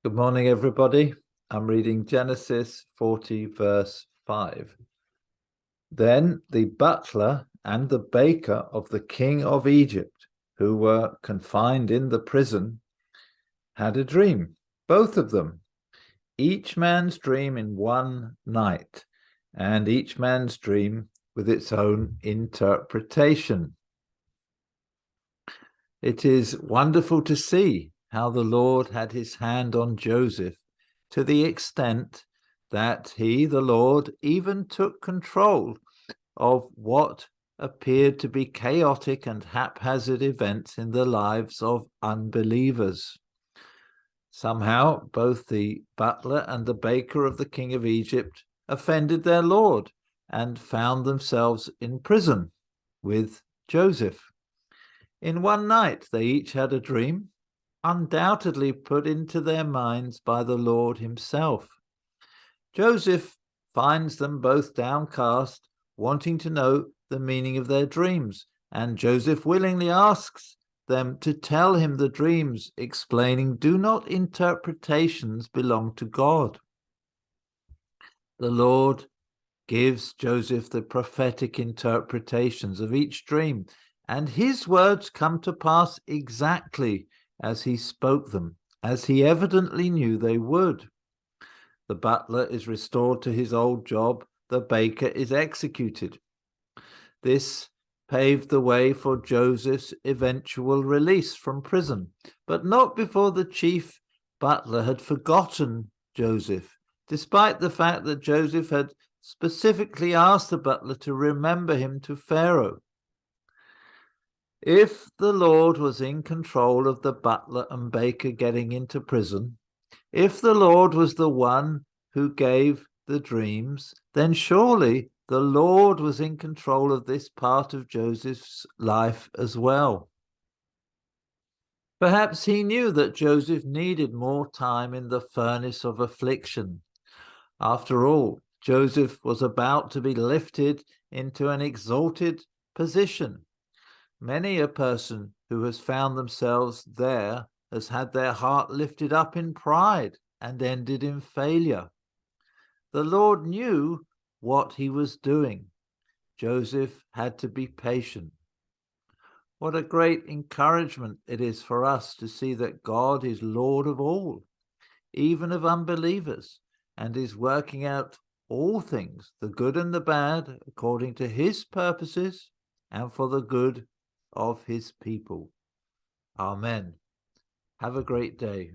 Good morning, everybody. I'm reading Genesis 40, verse 5. Then the butler and the baker of the king of Egypt, who were confined in the prison, had a dream, both of them, each man's dream in one night, and each man's dream with its own interpretation. It is wonderful to see how the Lord had his hand on Joseph to the extent that he, the Lord, even took control of what appeared to be chaotic and haphazard events in the lives of unbelievers. Somehow, both the butler and the baker of the king of Egypt offended their Lord and found themselves in prison with Joseph. In one night, they each had a dream, undoubtedly put into their minds by the Lord himself. Joseph finds them both downcast, wanting to know the meaning of their dreams, and Joseph willingly asks them to tell him the dreams, explaining, "Do not interpretations belong to God?" The Lord gives Joseph the prophetic interpretations of each dream, and his words come to pass exactly as he spoke them, as he evidently knew they would. The butler is restored to his old job, the baker is executed. This paved the way for Joseph's eventual release from prison, but not before the chief butler had forgotten Joseph, despite the fact that Joseph had specifically asked the butler to remember him to Pharaoh. If the Lord was in control of the butler and baker getting into prison, if the Lord was the one who gave the dreams, then surely the Lord was in control of this part of Joseph's life as well. Perhaps he knew that Joseph needed more time in the furnace of affliction. After all, Joseph was about to be lifted into an exalted position. Many a person who has found themselves there has had their heart lifted up in pride and ended in failure. The Lord knew what he was doing. Joseph had to be patient. What a great encouragement it is for us to see that God is Lord of all, even of unbelievers, and is working out all things, the good and the bad, according to his purposes and for the good of his people. Amen. Have a great day.